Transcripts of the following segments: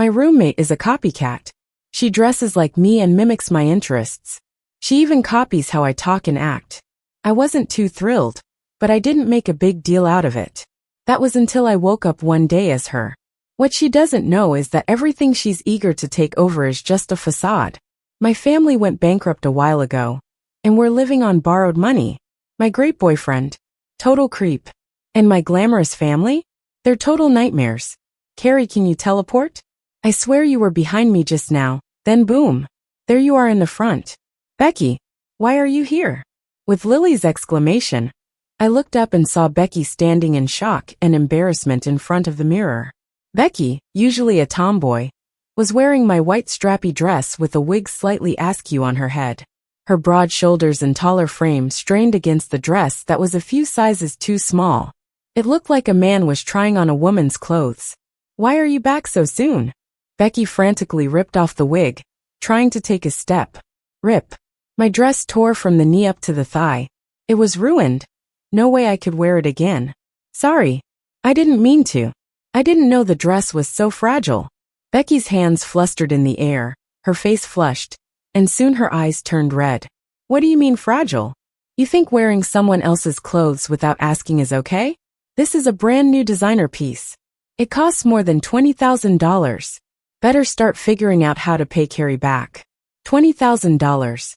My roommate is a copycat. She dresses like me and mimics my interests. She even copies how I talk and act. I wasn't too thrilled, but I didn't make a big deal out of it. That was until I woke up one day as her. What she doesn't know is that everything she's eager to take over is just a facade. My family went bankrupt a while ago, and we're living on borrowed money. My great boyfriend, total creep. And my glamorous family? They're total nightmares. Carrie, can you teleport? I swear you were behind me just now, then boom. There you are in the front. Becky, why are you here? With Lily's exclamation, I looked up and saw Becky standing in shock and embarrassment in front of the mirror. Becky, usually a tomboy, was wearing my white strappy dress with a wig slightly askew on her head. Her broad shoulders and taller frame strained against the dress that was a few sizes too small. It looked like a man was trying on a woman's clothes. Why are you back so soon? Becky frantically ripped off the wig, trying to take a step. Rip. My dress tore from the knee up to the thigh. It was ruined. No way I could wear it again. Sorry. I didn't mean to. I didn't know the dress was so fragile. Becky's hands flustered in the air, her face flushed, and soon her eyes turned red. What do you mean fragile? You think wearing someone else's clothes without asking is okay? This is a brand new designer piece. It costs more than $20,000. Better start figuring out how to pay Carrie back. $20,000.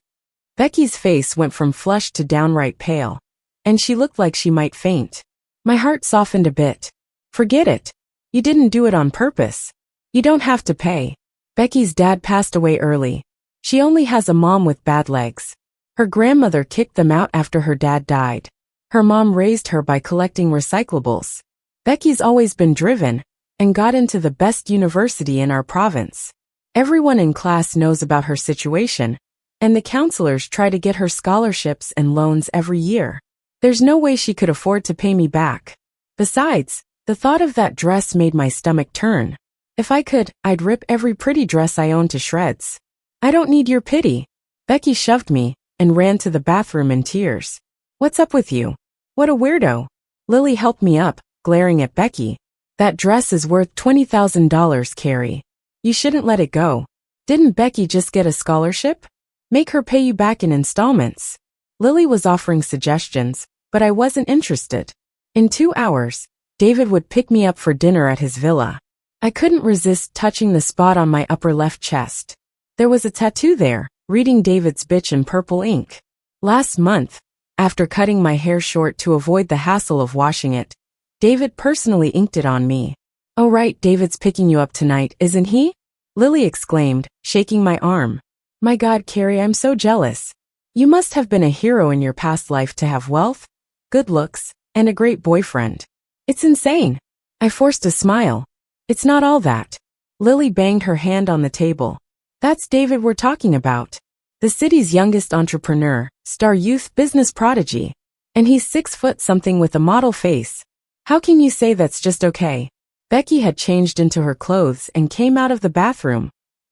Becky's face went from flushed to downright pale, and she looked like she might faint. My heart softened a bit. Forget it. You didn't do it on purpose. You don't have to pay. Becky's dad passed away early. She only has a mom with bad legs. Her grandmother kicked them out after her dad died. Her mom raised her by collecting recyclables. Becky's always been driven, and got into the best university in our province. Everyone in class knows about her situation, and the counselors try to get her scholarships and loans every year. There's no way she could afford to pay me back. Besides, the thought of that dress made my stomach turn. If I could, I'd rip every pretty dress I own to shreds. I don't need your pity. Becky shoved me and ran to the bathroom in tears. What's up with you? What a weirdo. Lily helped me up, glaring at Becky. That dress is worth $20,000, Carrie. You shouldn't let it go. Didn't Becky just get a scholarship? Make her pay you back in installments. Lily was offering suggestions, but I wasn't interested. In 2 hours, David would pick me up for dinner at his villa. I couldn't resist touching the spot on my upper left chest. There was a tattoo there, reading David's bitch in purple ink. Last month, after cutting my hair short to avoid the hassle of washing it, David personally inked it on me. Oh right, David's picking you up tonight, isn't he? Lily exclaimed, shaking my arm. My God, Carrie, I'm so jealous. You must have been a hero in your past life to have wealth, good looks, and a great boyfriend. It's insane. I forced a smile. It's not all that. Lily banged her hand on the table. That's David we're talking about. The city's youngest entrepreneur, star youth business prodigy. And he's 6 foot something with a model face. How can you say that's just okay? Becky had changed into her clothes and came out of the bathroom,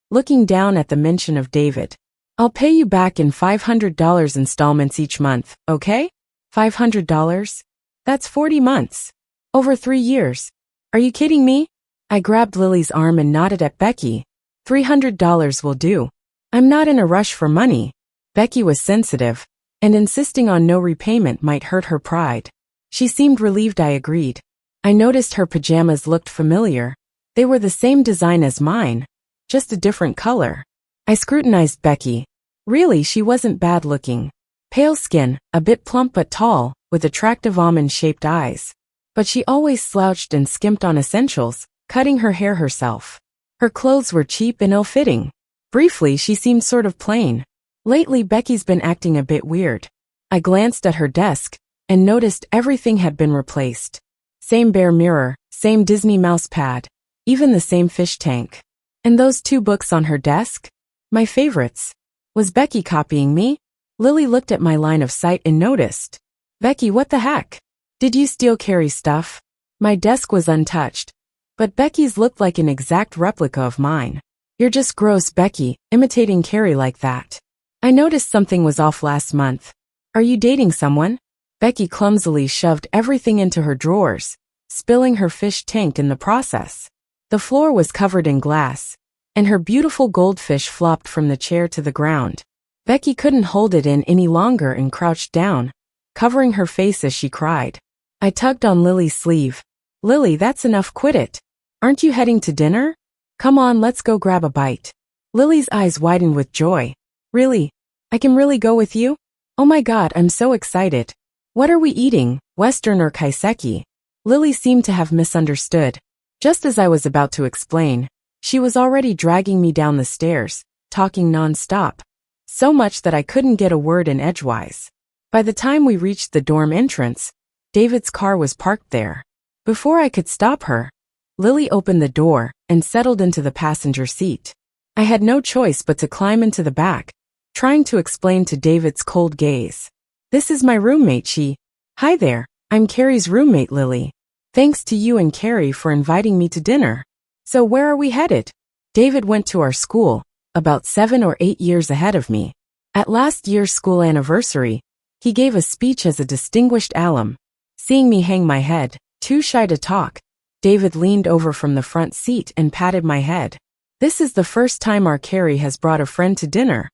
looking down at the mention of David. I'll pay you back in $500 installments each month, okay? $500? That's 40 months. Over 3 years. Are you kidding me? I grabbed Lily's arm and nodded at Becky. $300 will do. I'm not in a rush for money. Becky was sensitive, and insisting on no repayment might hurt her pride. She seemed relieved I agreed. I noticed her pajamas looked familiar. They were the same design as mine, just a different color. I scrutinized Becky. Really, she wasn't bad looking. Pale skin, a bit plump but tall, with attractive almond-shaped eyes. But she always slouched and skimped on essentials, cutting her hair herself. Her clothes were cheap and ill-fitting. Briefly, she seemed sort of plain. Lately, Becky's been acting a bit weird. I glanced at her desk and noticed everything had been replaced. Same bare mirror, same Disney mouse pad, even the same fish tank. And those 2 books on her desk? My favorites. Was Becky copying me? Lily looked at my line of sight and noticed. Becky, what the heck? Did you steal Carrie's stuff? My desk was untouched, but Becky's looked like an exact replica of mine. You're just gross, Becky, imitating Carrie like that. I noticed something was off last month. Are you dating someone? Becky clumsily shoved everything into her drawers, spilling her fish tank in the process. The floor was covered in glass, and her beautiful goldfish flopped from the chair to the ground. Becky couldn't hold it in any longer and crouched down, covering her face as she cried. I tugged on Lily's sleeve. Lily, that's enough, quit it. Aren't you heading to dinner? Come on, let's go grab a bite. Lily's eyes widened with joy. Really? I can really go with you? Oh my God, I'm so excited. What are we eating, Western or kaiseki? Lily seemed to have misunderstood. Just as I was about to explain, she was already dragging me down the stairs, talking non-stop, so much that I couldn't get a word in edgewise. By the time we reached the dorm entrance, David's car was parked there. Before I could stop her, Lily opened the door and settled into the passenger seat. I had no choice but to climb into the back, trying to explain to David's cold gaze. This is my roommate, Hi there, I'm Carrie's roommate, Lily. Thanks to you and Carrie for inviting me to dinner. So where are we headed? David went to our school, about 7 or 8 years ahead of me. At last year's school anniversary, he gave a speech as a distinguished alum. Seeing me hang my head, too shy to talk, David leaned over from the front seat and patted my head. This is the first time our Carrie has brought a friend to dinner.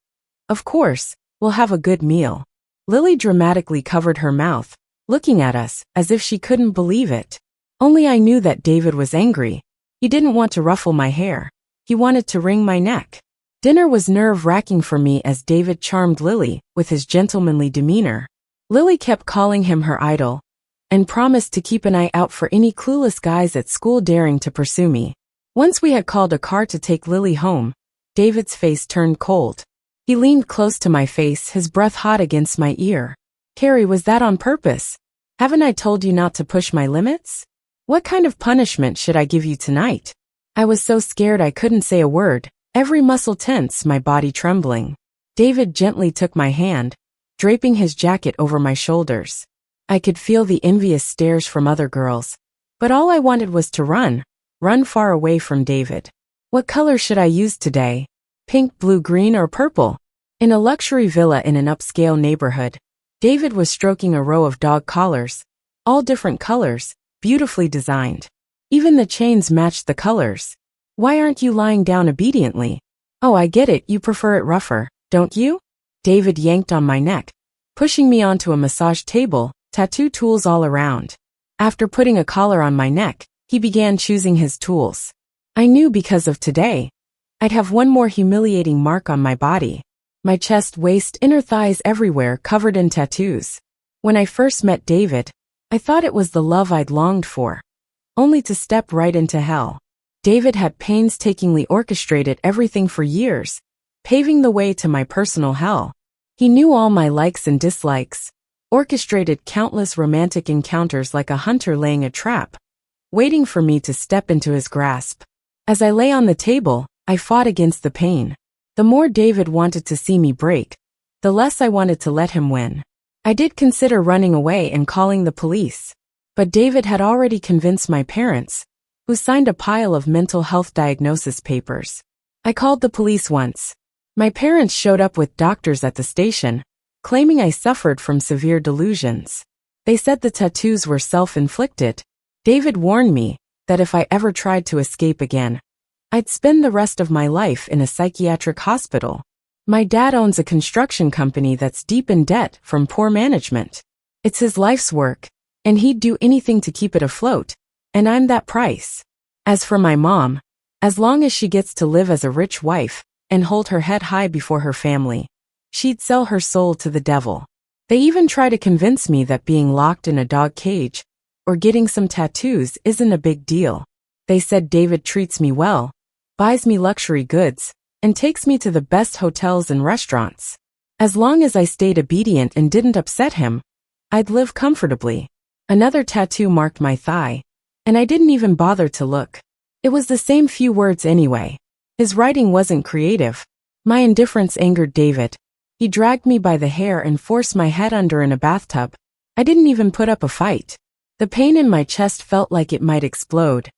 Of course, we'll have a good meal. Lily dramatically covered her mouth, looking at us as if she couldn't believe it. Only I knew that David was angry. He didn't want to ruffle my hair. He wanted to wring my neck. Dinner was nerve-wracking for me as David charmed Lily with his gentlemanly demeanor. Lily kept calling him her idol and promised to keep an eye out for any clueless guys at school daring to pursue me. Once we had called a car to take Lily home, David's face turned cold. He leaned close to my face, his breath hot against my ear. Carrie, was that on purpose? Haven't I told you not to push my limits? What kind of punishment should I give you tonight? I was so scared I couldn't say a word, every muscle tense, my body trembling. David gently took my hand, draping his jacket over my shoulders. I could feel the envious stares from other girls, but all I wanted was to run far away from David. What color should I use today? Pink, blue, green, or purple? In a luxury villa in an upscale neighborhood, David was stroking a row of dog collars, all different colors, beautifully designed. Even the chains matched the colors. Why aren't you lying down obediently? Oh, I get it, you prefer it rougher, don't you? David yanked on my neck, pushing me onto a massage table, tattoo tools all around. After putting a collar on my neck, he began choosing his tools. I knew because of today, I'd have one more humiliating mark on my body. My chest, waist, inner thighs everywhere covered in tattoos. When I first met David, I thought it was the love I'd longed for, only to step right into hell. David had painstakingly orchestrated everything for years, paving the way to my personal hell. He knew all my likes and dislikes, orchestrated countless romantic encounters like a hunter laying a trap, waiting for me to step into his grasp. As I lay on the table, I fought against the pain. The more David wanted to see me break, the less I wanted to let him win. I did consider running away and calling the police, but David had already convinced my parents, who signed a pile of mental health diagnosis papers. I called the police once. My parents showed up with doctors at the station, claiming I suffered from severe delusions. They said the tattoos were self-inflicted. David warned me that if I ever tried to escape again, I'd spend the rest of my life in a psychiatric hospital. My dad owns a construction company that's deep in debt from poor management. It's his life's work, and he'd do anything to keep it afloat, and I'm that price. As for my mom, as long as she gets to live as a rich wife and hold her head high before her family, she'd sell her soul to the devil. They even try to convince me that being locked in a dog cage or getting some tattoos isn't a big deal. They said David treats me well, buys me luxury goods, and takes me to the best hotels and restaurants. As long as I stayed obedient and didn't upset him, I'd live comfortably. Another tattoo marked my thigh, and I didn't even bother to look. It was the same few words anyway. His writing wasn't creative. My indifference angered David. He dragged me by the hair and forced my head under in a bathtub. I didn't even put up a fight. The pain in my chest felt like it might explode.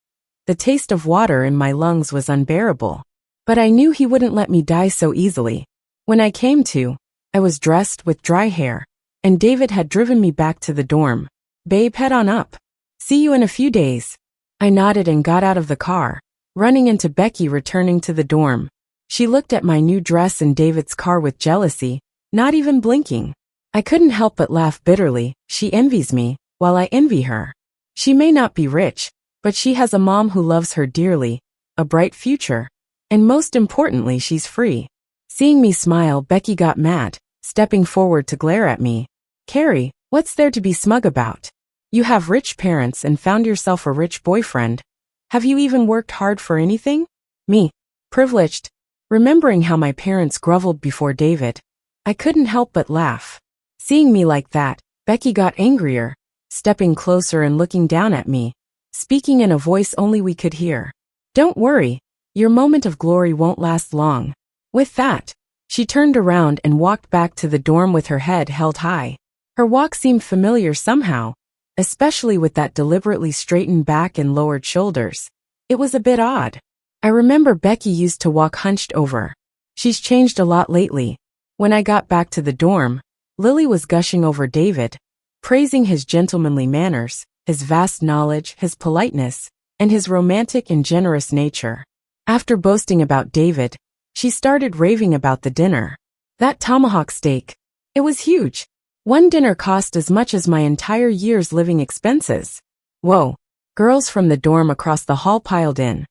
The taste of water in my lungs was unbearable. But I knew he wouldn't let me die so easily. When I came to, I was dressed with dry hair, and David had driven me back to the dorm. Babe, head on up. See you in a few days. I nodded and got out of the car, running into Becky returning to the dorm. She looked at my new dress and David's car with jealousy, not even blinking. I couldn't help but laugh bitterly. She envies me, while I envy her. She may not be rich, but she has a mom who loves her dearly, a bright future, and most importantly she's free. Seeing me smile, Becky got mad, stepping forward to glare at me. Carrie, what's there to be smug about? You have rich parents and found yourself a rich boyfriend. Have you even worked hard for anything? Me. Privileged. Remembering how my parents groveled before David, I couldn't help but laugh. Seeing me like that, Becky got angrier, stepping closer and looking down at me, speaking in a voice only we could hear. Don't worry, your moment of glory won't last long. With that, she turned around and walked back to the dorm with her head held high. Her walk seemed familiar somehow, especially with that deliberately straightened back and lowered shoulders. It was a bit odd. I remember Becky used to walk hunched over. She's changed a lot lately. When I got back to the dorm, Lily was gushing over David, praising his gentlemanly manners, his vast knowledge, his politeness, and his romantic and generous nature. After boasting about David, she started raving about the dinner. That tomahawk steak. It was huge. One dinner cost as much as my entire year's living expenses. Whoa. Girls from the dorm across the hall piled in,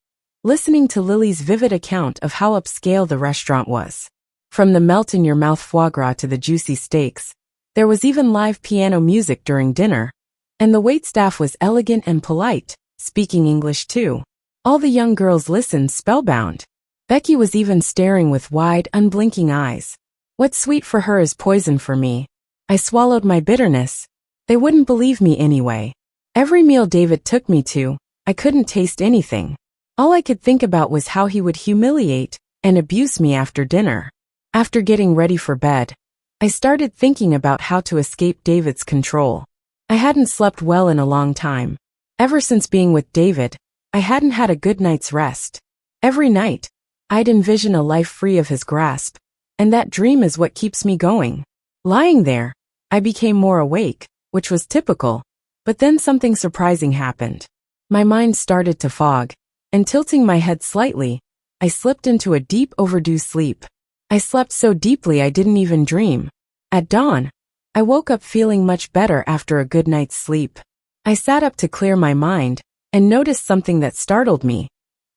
listening to Lily's vivid account of how upscale the restaurant was. From the melt-in-your-mouth foie gras to the juicy steaks, there was even live piano music during dinner, and the waitstaff was elegant and polite, speaking English too. All the young girls listened spellbound. Becky was even staring with wide, unblinking eyes. What's sweet for her is poison for me. I swallowed my bitterness. They wouldn't believe me anyway. Every meal David took me to, I couldn't taste anything. All I could think about was how he would humiliate and abuse me after dinner. After getting ready for bed, I started thinking about how to escape David's control. I hadn't slept well in a long time. Ever since being with David, I hadn't had a good night's rest. Every night, I'd envision a life free of his grasp, and that dream is what keeps me going. Lying there, I became more awake, which was typical, but then something surprising happened. My mind started to fog, and tilting my head slightly, I slipped into a deep overdue sleep. I slept so deeply I didn't even dream. At dawn, I woke up feeling much better after a good night's sleep. I sat up to clear my mind, and noticed something that startled me.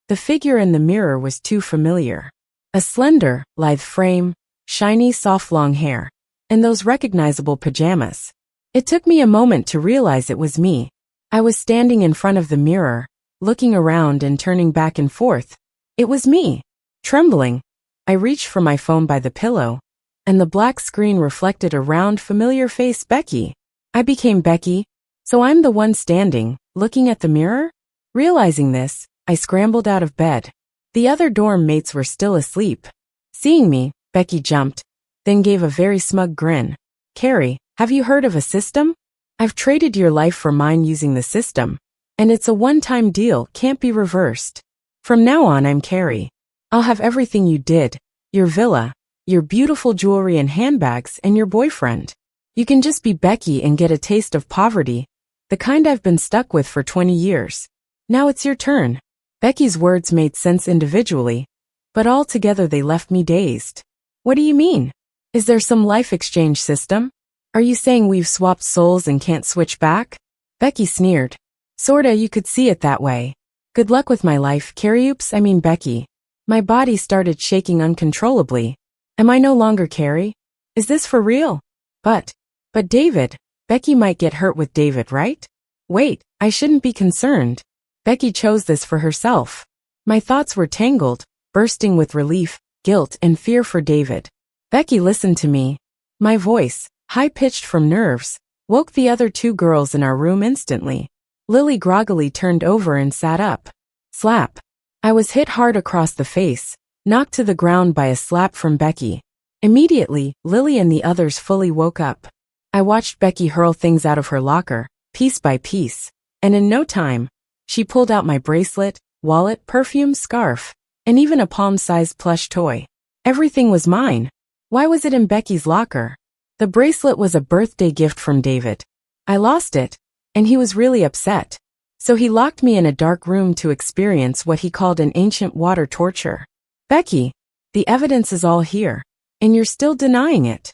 The figure in the mirror was too familiar. A slender, lithe frame, shiny soft long hair, and those recognizable pajamas. It took me a moment to realize it was me. I was standing in front of the mirror, looking around and turning back and forth. It was me. Trembling, I reached for my phone by the pillow, and the black screen reflected a round, familiar face. Becky. I became Becky, so I'm the one standing, looking at the mirror? Realizing this, I scrambled out of bed. The other dorm mates were still asleep. Seeing me, Becky jumped, then gave a very smug grin. Carrie, have you heard of a system? I've traded your life for mine using the system, and it's a one-time deal, can't be reversed. From now on I'm Carrie. I'll have everything you did, your villa, your beautiful jewelry and handbags, and your boyfriend. You can just be Becky and get a taste of poverty, the kind I've been stuck with for 20 years. Now it's your turn. Becky's words made sense individually, but all together they left me dazed. What do you mean? Is there some life exchange system? Are you saying we've swapped souls and can't switch back? Becky sneered. Sorta, you could see it that way. Good luck with my life, Carrie. Oops, I mean Becky. My body started shaking uncontrollably. Am I no longer Carrie? Is this for real? But David, Becky might get hurt with David, right? Wait, I shouldn't be concerned. Becky chose this for herself. My thoughts were tangled, bursting with relief, guilt, and fear for David. Becky listened to me. My voice, high-pitched from nerves, woke the other two girls in our room instantly. Lily groggily turned over and sat up. Slap. I was hit hard across the face, knocked to the ground by a slap from Becky. Immediately, Lily and the others fully woke up. I watched Becky hurl things out of her locker, piece by piece, and in no time, she pulled out my bracelet, wallet, perfume, scarf, and even a palm-sized plush toy. Everything was mine. Why was it in Becky's locker? The bracelet was a birthday gift from David. I lost it, and he was really upset. So he locked me in a dark room to experience what he called an ancient water torture. Becky, the evidence is all here, and you're still denying it.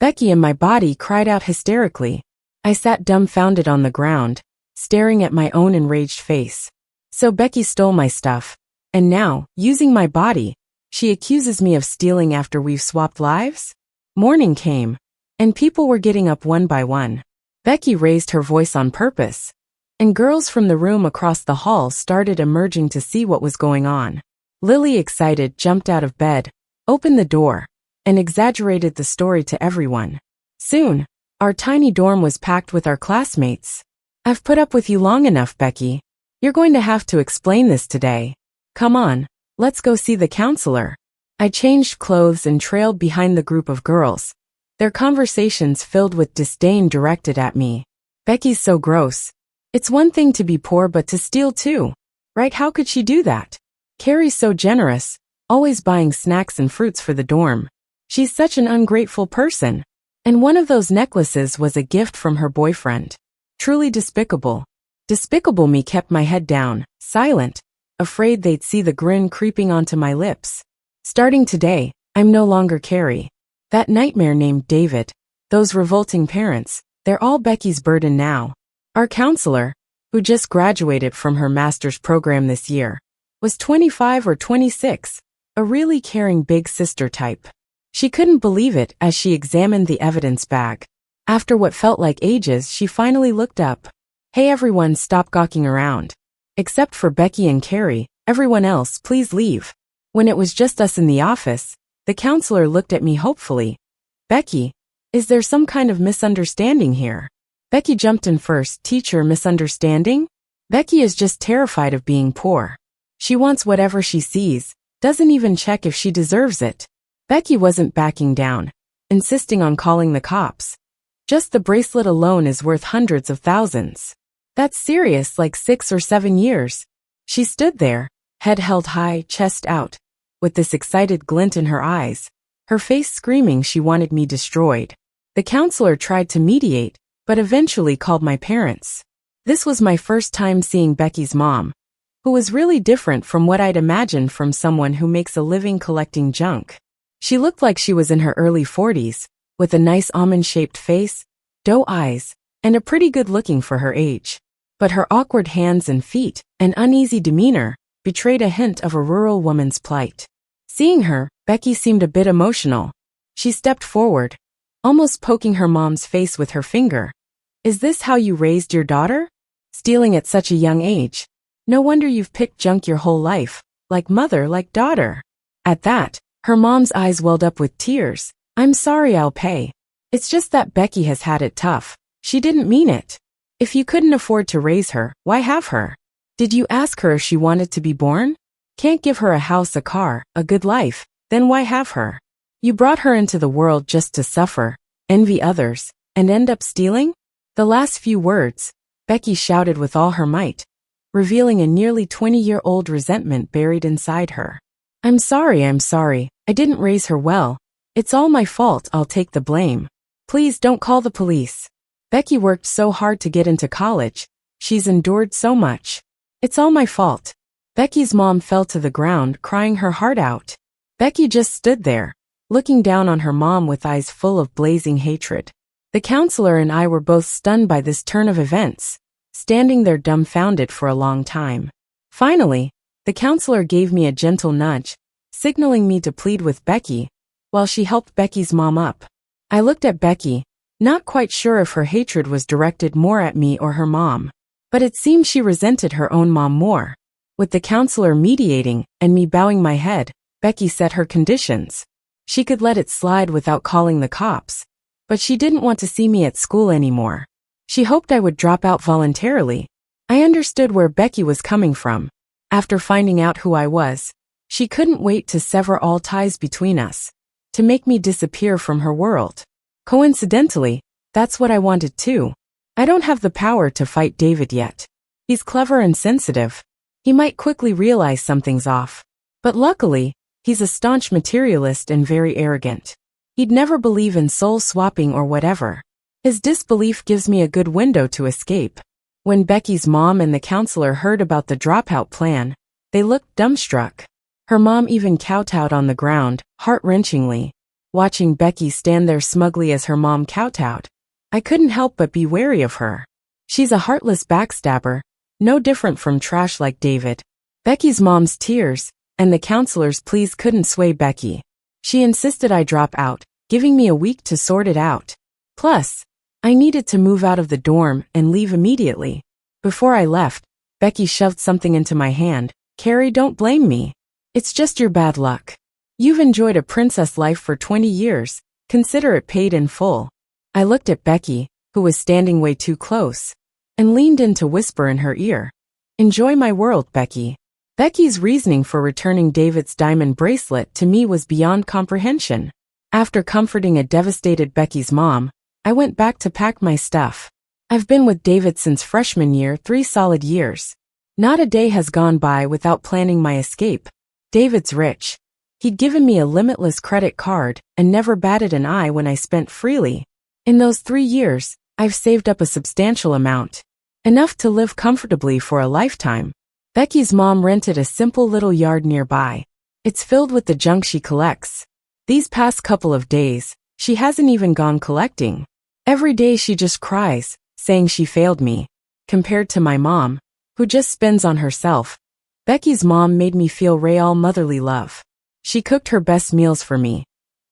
Becky in my body cried out hysterically. I sat dumbfounded on the ground, staring at my own enraged face. So Becky stole my stuff, and now, using my body, she accuses me of stealing after we've swapped lives? Morning came, and people were getting up one by one. Becky raised her voice on purpose, and girls from the room across the hall started emerging to see what was going on. Lily, excited, jumped out of bed, opened the door, and exaggerated the story to everyone. Soon, our tiny dorm was packed with our classmates. I've put up with you long enough, Becky. You're going to have to explain this today. Come on, let's go see the counselor. I changed clothes and trailed behind the group of girls, their conversations filled with disdain directed at me. Becky's so gross. It's one thing to be poor but to steal too. Right? How could she do that? Carrie's so generous, always buying snacks and fruits for the dorm. She's such an ungrateful person. And one of those necklaces was a gift from her boyfriend. Truly despicable. Despicable me kept my head down, silent, afraid they'd see the grin creeping onto my lips. Starting today, I'm no longer Carrie. That nightmare named David, those revolting parents, they're all Becky's burden now. Our counselor, who just graduated from her master's program this year, was 25 or 26, a really caring big sister type. She couldn't believe it as she examined the evidence bag. After what felt like ages, she finally looked up. Hey everyone, stop gawking around. Except for Becky and Carrie, everyone else, please leave. When it was just us in the office, the counselor looked at me hopefully. Becky, is there some kind of misunderstanding here? Becky jumped in first. Teacher, misunderstanding? Becky is just terrified of being poor. She wants whatever she sees, doesn't even check if she deserves it. Becky wasn't backing down, insisting on calling the cops. Just the bracelet alone is worth hundreds of thousands. That's serious, like 6 or 7 years. She stood there, head held high, chest out, with this excited glint in her eyes, her face screaming she wanted me destroyed. The counselor tried to mediate, but eventually called my parents. This was my first time seeing Becky's mom, who was really different from what I'd imagined from someone who makes a living collecting junk. She looked like she was in her early 40s, with a nice almond-shaped face, doe eyes, and a pretty good looking for her age. But her awkward hands and feet, and uneasy demeanor, betrayed a hint of a rural woman's plight. Seeing her, Becky seemed a bit emotional. She stepped forward, almost poking her mom's face with her finger. Is this how you raised your daughter? Stealing at such a young age. No wonder you've picked junk your whole life, like mother, like daughter. At that, her mom's eyes welled up with tears. I'm sorry, I'll pay. It's just that Becky has had it tough. She didn't mean it. If you couldn't afford to raise her, why have her? Did you ask her if she wanted to be born? Can't give her a house, a car, a good life, then why have her? You brought her into the world just to suffer, envy others, and end up stealing? The last few words, Becky shouted with all her might, revealing a nearly 20-year-old resentment buried inside her. I'm sorry, I didn't raise her well. It's all my fault, I'll take the blame. Please don't call the police. Becky worked so hard to get into college. She's endured so much. It's all my fault. Becky's mom fell to the ground, crying her heart out. Becky just stood there, looking down on her mom with eyes full of blazing hatred. The counselor and I were both stunned by this turn of events, standing there dumbfounded for a long time. Finally, the counselor gave me a gentle nudge, signaling me to plead with Becky, while she helped Becky's mom up. I looked at Becky, not quite sure if her hatred was directed more at me or her mom, but it seemed she resented her own mom more. With the counselor mediating and me bowing my head, Becky set her conditions. She could let it slide without calling the cops, but she didn't want to see me at school anymore. She hoped I would drop out voluntarily. I understood where Becky was coming from. After finding out who I was, she couldn't wait to sever all ties between us, to make me disappear from her world. Coincidentally, that's what I wanted too. I don't have the power to fight David yet. He's clever and sensitive. He might quickly realize something's off. But luckily, he's a staunch materialist and very arrogant. He'd never believe in soul swapping or whatever. His disbelief gives me a good window to escape. When Becky's mom and the counselor heard about the dropout plan, they looked dumbstruck. Her mom even kowtowed on the ground, heart-wrenchingly. Watching Becky stand there smugly as her mom kowtowed, I couldn't help but be wary of her. She's a heartless backstabber, no different from trash like David. Becky's mom's tears and the counselor's pleas couldn't sway Becky. She insisted I drop out, giving me a week to sort it out. Plus, I needed to move out of the dorm and leave immediately. Before I left, Becky shoved something into my hand. "Carrie, don't blame me. It's just your bad luck. You've enjoyed a princess life for 20 years. Consider it paid in full." I looked at Becky, who was standing way too close, and leaned in to whisper in her ear, "Enjoy my world, Becky." Becky's reasoning for returning David's diamond bracelet to me was beyond comprehension. After comforting a devastated Becky's mom, I went back to pack my stuff. I've been with David since freshman year, 3 solid years. Not a day has gone by without planning my escape. David's rich. He'd given me a limitless credit card and never batted an eye when I spent freely. In those 3 years, I've saved up a substantial amount. Enough to live comfortably for a lifetime. Becky's mom rented a simple little yard nearby. It's filled with the junk she collects. These past couple of days, she hasn't even gone collecting. Every day she just cries, saying she failed me. Compared to my mom, who just spends on herself, Becky's mom made me feel real motherly love. She cooked her best meals for me.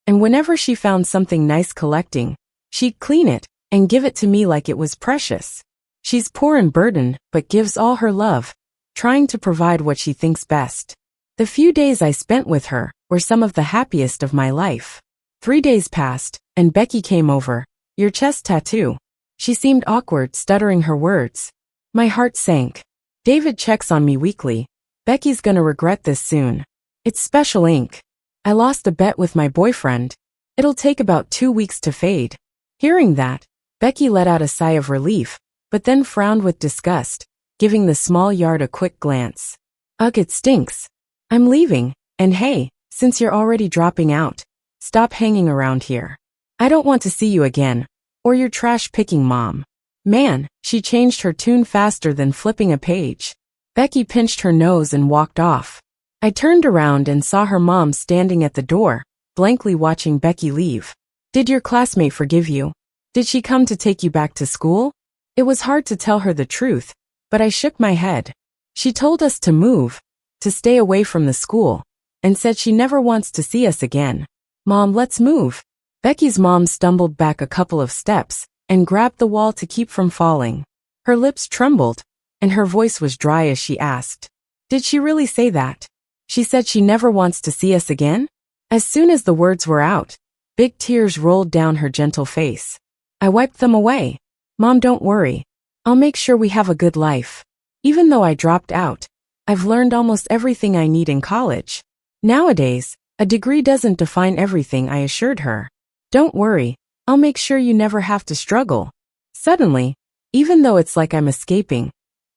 And whenever she found something nice collecting, she'd clean it and give it to me like it was precious. She's poor and burdened, but gives all her love, trying to provide what she thinks best. The few days I spent with her were some of the happiest of my life. 3 days passed, and Becky came over. "Your chest tattoo." She seemed awkward, stuttering her words. My heart sank. David checks on me weekly. Becky's gonna regret this soon. It's special ink. I lost a bet with my boyfriend. It'll take about 2 weeks to fade. Hearing that, Becky let out a sigh of relief, but then frowned with disgust, giving the small yard a quick glance. "Ugh, it stinks. I'm leaving, and hey, since you're already dropping out, stop hanging around here. I don't want to see you again, or your trash-picking mom." Man, she changed her tune faster than flipping a page. Becky pinched her nose and walked off. I turned around and saw her mom standing at the door, blankly watching Becky leave. "Did your classmate forgive you? Did she come to take you back to school?" It was hard to tell her the truth, but I shook my head. "She told us to move, to stay away from the school, and said she never wants to see us again." "Mom, let's move." Becky's mom stumbled back a couple of steps and grabbed the wall to keep from falling. Her lips trembled, and her voice was dry as she asked, "Did she really say that? She said she never wants to see us again?" As soon as the words were out, big tears rolled down her gentle face. I wiped them away. "Mom, don't worry. I'll make sure we have a good life. Even though I dropped out, I've learned almost everything I need in college. Nowadays, a degree doesn't define everything," I assured her. "Don't worry, I'll make sure you never have to struggle." Suddenly, even though it's like I'm escaping,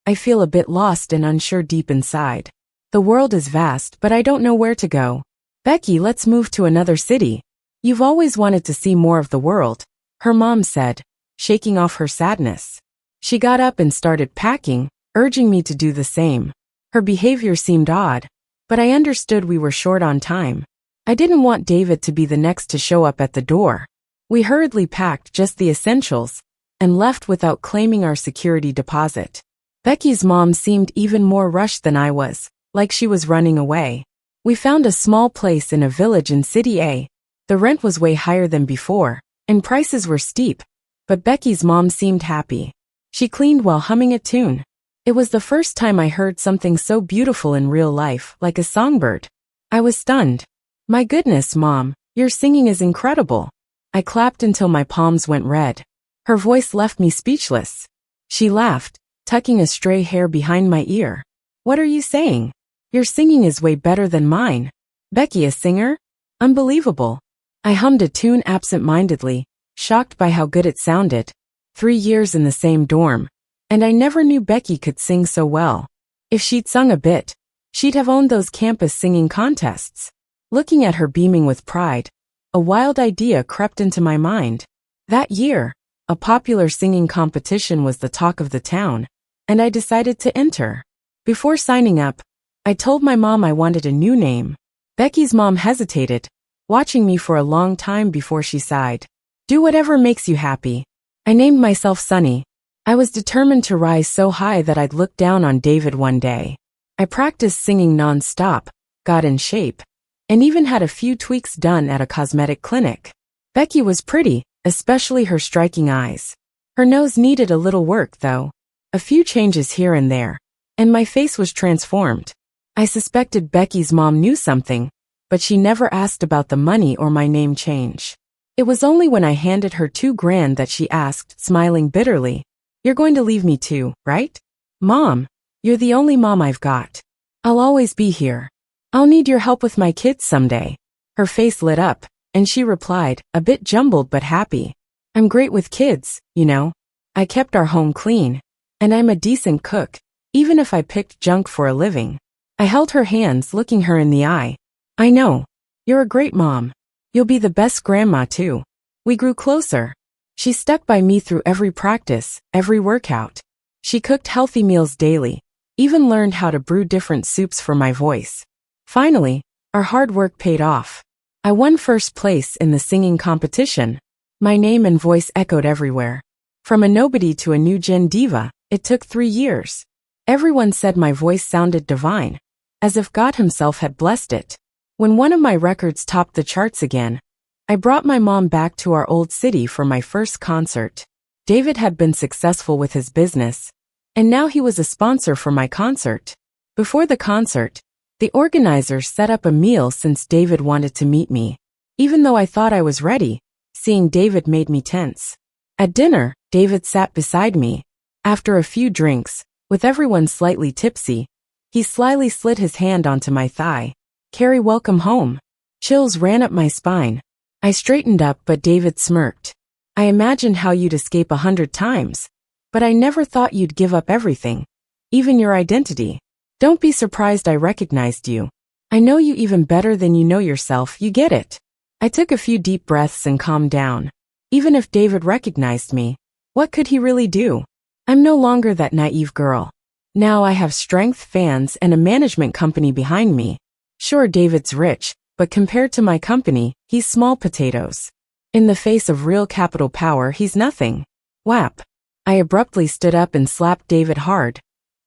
I feel a bit lost and unsure deep inside. The world is vast, but I don't know where to go. "Becky, let's move to another city. You've always wanted to see more of the world," her mom said, shaking off her sadness. She got up and started packing, urging me to do the same. Her behavior seemed odd, but I understood we were short on time. I didn't want David to be the next to show up at the door. We hurriedly packed just the essentials and left without claiming our security deposit. Becky's mom seemed even more rushed than I was, like she was running away. We found a small place in a village in City A. The rent was way higher than before, and prices were steep, but Becky's mom seemed happy. She cleaned while humming a tune. It was the first time I heard something so beautiful in real life, like a songbird. I was stunned. "My goodness, Mom, your singing is incredible." I clapped until my palms went red. Her voice left me speechless. She laughed, tucking a stray hair behind my ear. "What are you saying? Your singing is way better than mine." "Becky, a singer? Unbelievable." I hummed a tune absent-mindedly, shocked by how good it sounded. 3 years in the same dorm, and I never knew Becky could sing so well. If she'd sung a bit, she'd have owned those campus singing contests. Looking at her beaming with pride, a wild idea crept into my mind. That year, a popular singing competition was the talk of the town, and I decided to enter. Before signing up, I told my mom I wanted a new name. Becky's mom hesitated, watching me for a long time before she sighed. Do whatever makes you happy. I named myself Sunny. I was determined to rise so high that I'd look down on David one day. I practiced singing non-stop, got in shape, and even had a few tweaks done at a cosmetic clinic. Becky was pretty, especially her striking eyes. Her nose needed a little work, though. A few changes here and there, and my face was transformed. I suspected Becky's mom knew something, but she never asked about the money or my name change. It was only when I handed her $2,000 that she asked, smiling bitterly, "You're going to leave me too, right?" "Mom, you're the only mom I've got. I'll always be here. I'll need your help with my kids someday." Her face lit up, and she replied, a bit jumbled but happy, "I'm great with kids, you know. I kept our home clean, and I'm a decent cook, even if I picked junk for a living." I held her hands, looking her in the eye. "I know. You're a great mom. You'll be the best grandma too." We grew closer. She stuck by me through every practice, every workout. She cooked healthy meals daily, even learned how to brew different soups for my voice. Finally, our hard work paid off. I won first place in the singing competition. My name and voice echoed everywhere. From a nobody to a new gen diva, it took 3 years. Everyone said my voice sounded divine, as if God himself had blessed it. When one of my records topped the charts again, I brought my mom back to our old city for my first concert. David had been successful with his business, and now he was a sponsor for my concert. Before the concert, the organizers set up a meal since David wanted to meet me. Even though I thought I was ready, seeing David made me tense. At dinner, David sat beside me. After a few drinks, with everyone slightly tipsy, he slyly slid his hand onto my thigh. "Carrie, welcome home." Chills ran up my spine. I straightened up, but David smirked. "I imagined how you'd escape 100 times, but I never thought you'd give up everything, even your identity. Don't be surprised I recognized you. I know you even better than you know yourself, you get it." I took a few deep breaths and calmed down. Even if David recognized me, what could he really do? I'm no longer that naive girl. Now I have strength, fans, and a management company behind me. Sure, David's rich, but compared to my company, he's small potatoes. In the face of real capital power, he's nothing. Whap! I abruptly stood up and slapped David hard,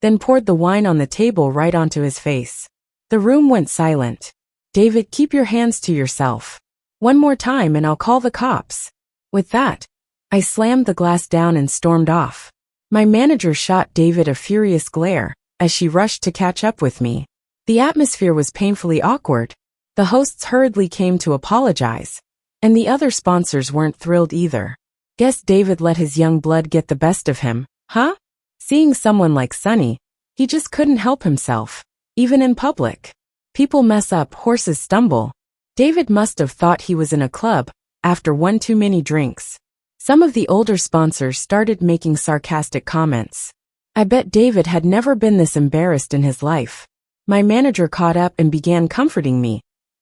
then poured the wine on the table right onto his face. The room went silent. "David, keep your hands to yourself. One more time and I'll call the cops." With that, I slammed the glass down and stormed off. My manager shot David a furious glare as she rushed to catch up with me. The atmosphere was painfully awkward. The hosts hurriedly came to apologize, and the other sponsors weren't thrilled either. Guess David let his young blood get the best of him, huh? Seeing someone like Sunny, he just couldn't help himself, even in public. People mess up, horses stumble. David must have thought he was in a club after one too many drinks. Some of the older sponsors started making sarcastic comments. I bet David had never been this embarrassed in his life. My manager caught up and began comforting me,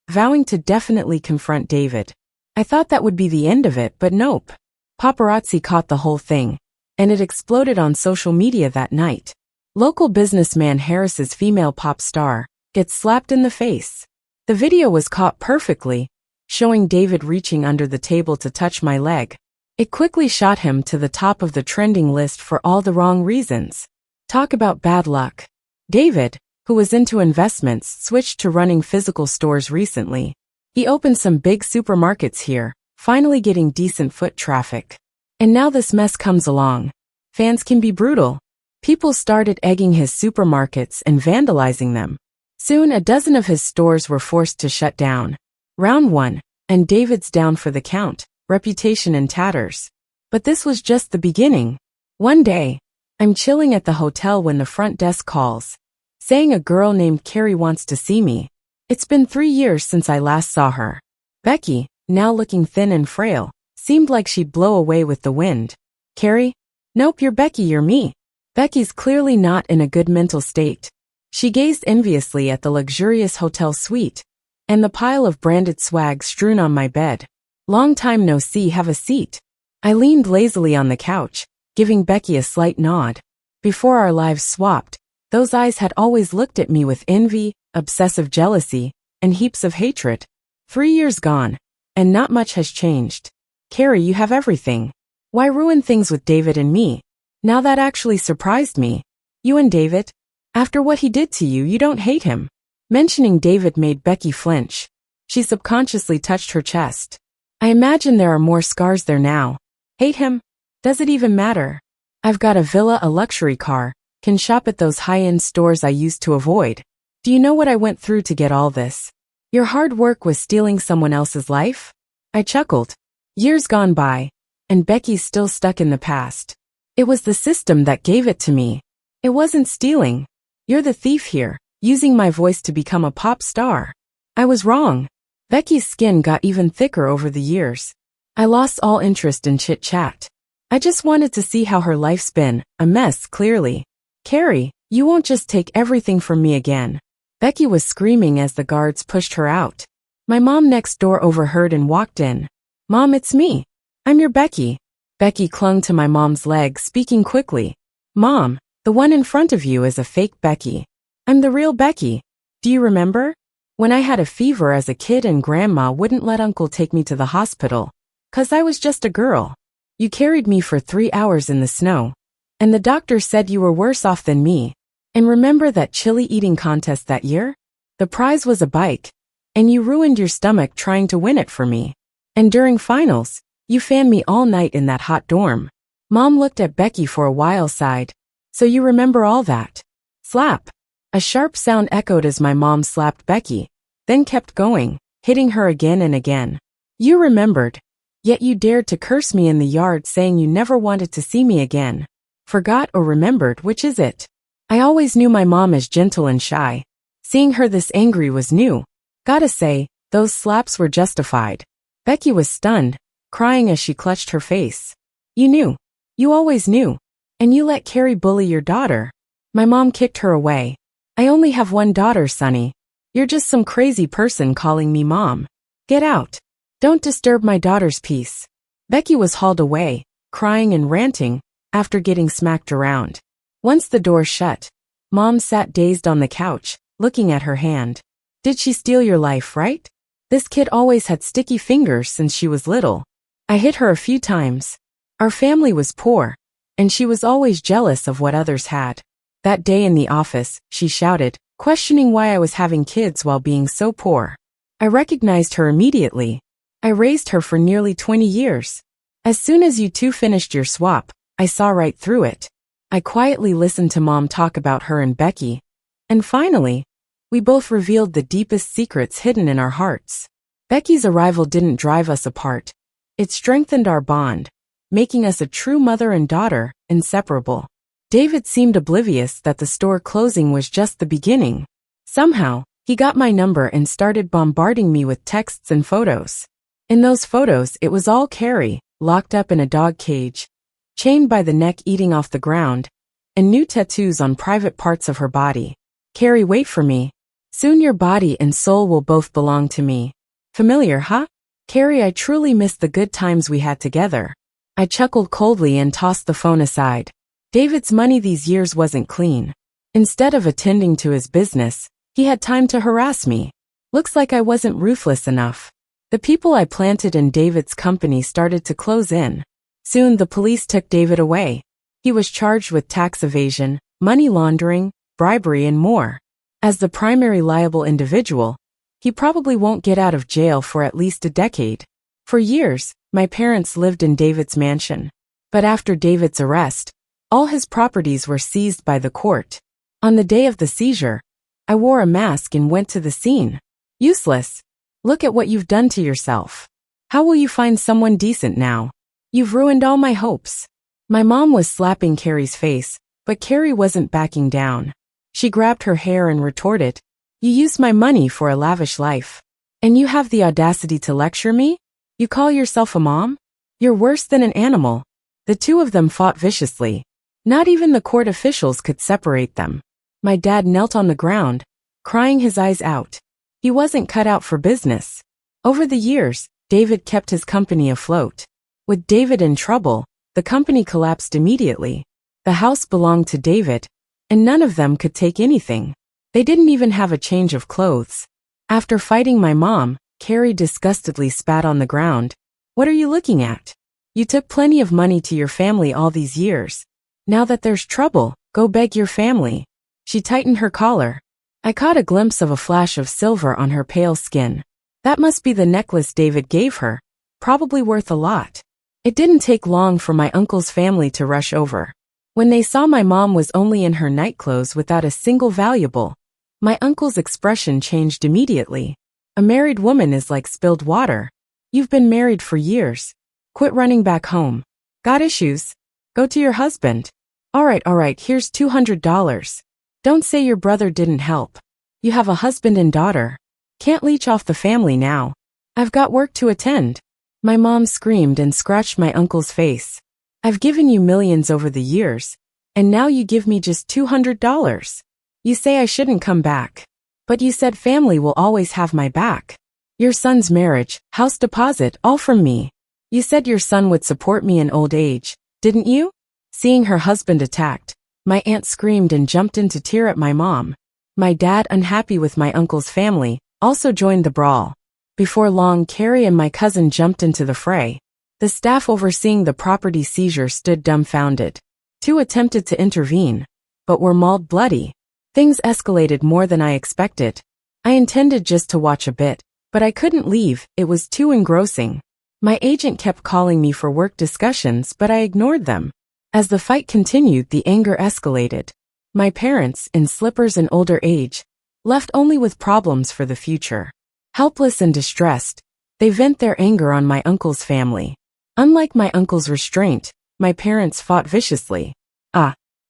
vowing to definitely confront David. I thought that would be the end of it, but nope. Paparazzi caught the whole thing, and it exploded on social media that night. Local businessman Harris's female pop star gets slapped in the face. The video was caught perfectly, showing David reaching under the table to touch my leg. It quickly shot him to the top of the trending list for all the wrong reasons. Talk about bad luck. David, who was into investments, switched to running physical stores recently. He opened some big supermarkets here, finally getting decent foot traffic. And now this mess comes along. Fans can be brutal. People started egging his supermarkets and vandalizing them. Soon a dozen of his stores were forced to shut down. Round 1, and David's down for the count, reputation in tatters. But this was just the beginning. One day, I'm chilling at the hotel when the front desk calls, saying a girl named Carrie wants to see me. It's been 3 years since I last saw her. Becky, now looking thin and frail, seemed like she'd blow away with the wind. "Carrie? Nope, you're Becky, you're me." Becky's clearly not in a good mental state. She gazed enviously at the luxurious hotel suite and the pile of branded swag strewn on my bed. "Long time no see, have a seat." I leaned lazily on the couch, giving Becky a slight nod. Before our lives swapped, those eyes had always looked at me with envy, obsessive jealousy, and heaps of hatred. 3 years gone, and not much has changed. Carrie, you have everything. Why ruin things with David and me? Now that actually surprised me. You and David? After what he did to you, you don't hate him. Mentioning David made Becky flinch. She subconsciously touched her chest. I imagine there are more scars there now. Hate him? Does it even matter? I've got a villa, a luxury car, can shop at those high-end stores I used to avoid. Do you know what I went through to get all this? Your hard work was stealing someone else's life? I chuckled. Years gone by, and Becky's still stuck in the past. It was the system that gave it to me. It wasn't stealing. You're the thief here, using my voice to become a pop star. I was wrong. Becky's skin got even thicker over the years. I lost all interest in chit-chat. I just wanted to see how her life's been, a mess clearly. Carrie, you won't just take everything from me again. Becky was screaming as the guards pushed her out. My mom next door overheard and walked in. Mom, it's me. I'm your Becky. Becky clung to my mom's leg, speaking quickly. Mom, the one in front of you is a fake Becky. I'm the real Becky. Do you remember? When I had a fever as a kid and Grandma wouldn't let Uncle take me to the hospital. 'Cause I was just a girl. You carried me for 3 hours in the snow. And the doctor said you were worse off than me. And remember that chili eating contest that year? The prize was a bike. And you ruined your stomach trying to win it for me. And during finals, you fanned me all night in that hot dorm. Mom looked at Becky for a while, sighed. So you remember all that? Slap. A sharp sound echoed as my mom slapped Becky, then kept going, hitting her again and again. You remembered. Yet you dared to curse me in the yard, saying you never wanted to see me again. Forgot or remembered, which is it? I always knew my mom as gentle and shy. Seeing her this angry was new. Gotta say, those slaps were justified. Becky was stunned, crying as she clutched her face. You knew. You always knew. And you let Carrie bully your daughter. My mom kicked her away. I only have one daughter, Sonny. You're just some crazy person calling me mom. Get out. Don't disturb my daughter's peace. Becky was hauled away, crying and ranting, after getting smacked around. Once the door shut, Mom sat dazed on the couch, looking at her hand. Did she steal your life, right? This kid always had sticky fingers since she was little. I hit her a few times. Our family was poor, and she was always jealous of what others had. That day in the office, she shouted, questioning why I was having kids while being so poor. I recognized her immediately. I raised her for nearly 20 years. As soon as you two finished your swap, I saw right through it. I quietly listened to Mom talk about her and Becky. And finally, we both revealed the deepest secrets hidden in our hearts. Becky's arrival didn't drive us apart. It strengthened our bond, making us a true mother and daughter, inseparable. David seemed oblivious that the store closing was just the beginning. Somehow, he got my number and started bombarding me with texts and photos. In those photos, it was all Carrie, locked up in a dog cage, chained by the neck eating off the ground, and new tattoos on private parts of her body. Carrie, wait for me. Soon your body and soul will both belong to me. Familiar, huh? Carrie, I truly miss the good times we had together. I chuckled coldly and tossed the phone aside. David's money these years wasn't clean. Instead of attending to his business, he had time to harass me. Looks like I wasn't ruthless enough. The people I planted in David's company started to close in. Soon the police took David away. He was charged with tax evasion, money laundering, bribery, and more. As the primary liable individual, he probably won't get out of jail for at least a decade. For years, my parents lived in David's mansion. But after David's arrest, all his properties were seized by the court. On the day of the seizure, I wore a mask and went to the scene. Useless. Look at what you've done to yourself. How will you find someone decent now? You've ruined all my hopes. My mom was slapping Carrie's face, but Carrie wasn't backing down. She grabbed her hair and retorted, You used my money for a lavish life. And you have the audacity to lecture me? You call yourself a mom? You're worse than an animal. The two of them fought viciously. Not even the court officials could separate them. My dad knelt on the ground, crying his eyes out. He wasn't cut out for business. Over the years, David kept his company afloat. With David in trouble, the company collapsed immediately. The house belonged to David, and none of them could take anything. They didn't even have a change of clothes. After fighting my mom, Carrie disgustedly spat on the ground. What are you looking at? You took plenty of money to your family all these years. Now that there's trouble, go beg your family. She tightened her collar. I caught a glimpse of a flash of silver on her pale skin. That must be the necklace David gave her, probably worth a lot. It didn't take long for my uncle's family to rush over. When they saw my mom was only in her nightclothes without a single valuable, my uncle's expression changed immediately. A married woman is like spilled water. You've been married for years. Quit running back home. Got issues? Go to your husband. All right, here's $200. Don't say your brother didn't help. You have a husband and daughter. Can't leech off the family now. I've got work to attend. My mom screamed and scratched my uncle's face. I've given you millions over the years, and now you give me just $200. You say I shouldn't come back. But you said family will always have my back. Your son's marriage, house deposit, all from me. You said your son would support me in old age, didn't you? Seeing her husband attacked, my aunt screamed and jumped into tear at my mom. My dad, unhappy with my uncle's family, also joined the brawl. Before long, Carrie and my cousin jumped into the fray. The staff overseeing the property seizure stood dumbfounded. Two attempted to intervene, but were mauled bloody. Things escalated more than I expected. I intended just to watch a bit, but I couldn't leave, it was too engrossing. My agent kept calling me for work discussions, but I ignored them. As the fight continued, the anger escalated. My parents, in slippers and older age, left only with problems for the future. Helpless and distressed, they vent their anger on my uncle's family. Unlike my uncle's restraint, my parents fought viciously.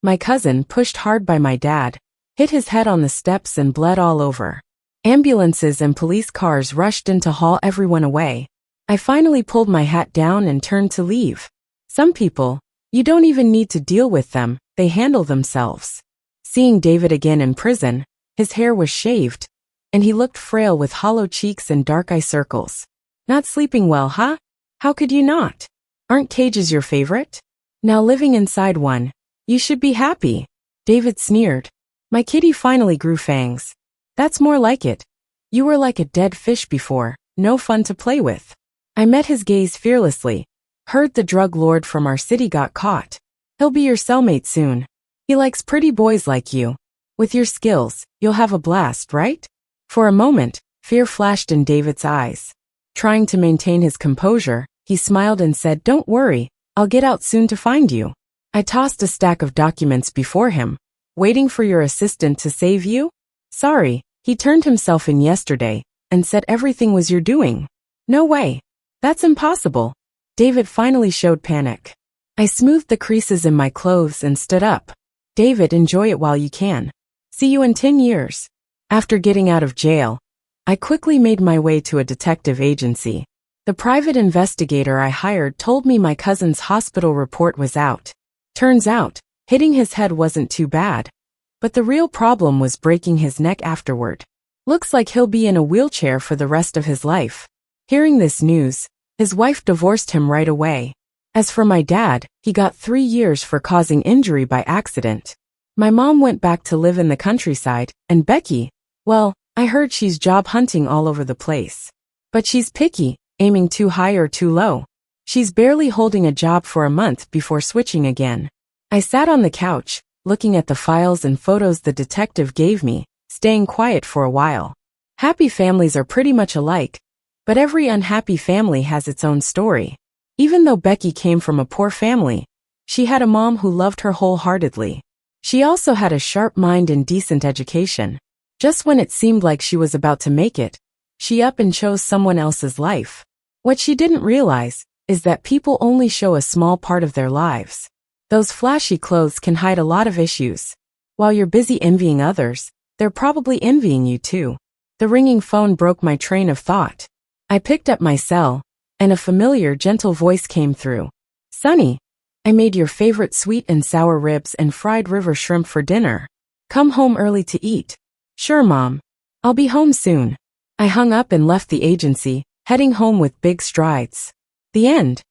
My cousin, pushed hard by my dad, hit his head on the steps and bled all over. Ambulances and police cars rushed in to haul everyone away. I finally pulled my hat down and turned to leave. Some people, you don't even need to deal with them, they handle themselves. Seeing David again in prison, his hair was shaved, and he looked frail with hollow cheeks and dark eye circles. Not sleeping well, huh? How could you not? Aren't cages your favorite? Now living inside one, you should be happy. David sneered. My kitty finally grew fangs. That's more like it. You were like a dead fish before, no fun to play with. I met his gaze fearlessly. Heard the drug lord from our city got caught. He'll be your cellmate soon. He likes pretty boys like you. With your skills, you'll have a blast, right? For a moment, fear flashed in David's eyes. Trying to maintain his composure, he smiled and said, "Don't worry, I'll get out soon to find you." I tossed a stack of documents before him. Waiting for your assistant to save you? Sorry, he turned himself in yesterday and said everything was your doing. No way. That's impossible. David finally showed panic. I smoothed the creases in my clothes and stood up. David, enjoy it while you can. See you in 10 years. After getting out of jail, I quickly made my way to a detective agency. The private investigator I hired told me my cousin's hospital report was out. Turns out, hitting his head wasn't too bad, but the real problem was breaking his neck afterward. Looks like he'll be in a wheelchair for the rest of his life. Hearing this news, his wife divorced him right away. As for my dad, he got 3 years for causing injury by accident. My mom went back to live in the countryside, and Becky, well, I heard she's job hunting all over the place. But she's picky, aiming too high or too low. She's barely holding a job for a month before switching again. I sat on the couch, looking at the files and photos the detective gave me, staying quiet for a while. Happy families are pretty much alike, but every unhappy family has its own story. Even though Becky came from a poor family, she had a mom who loved her wholeheartedly. She also had a sharp mind and decent education. Just when it seemed like she was about to make it, she up and chose someone else's life. What she didn't realize is that people only show a small part of their lives. Those flashy clothes can hide a lot of issues. While you're busy envying others, they're probably envying you too. The ringing phone broke my train of thought. I picked up my cell, and a familiar, gentle voice came through. "Sonny, I made your favorite sweet and sour ribs and fried river shrimp for dinner. Come home early to eat." "Sure, Mom. I'll be home soon." I hung up and left the agency, heading home with big strides. The end.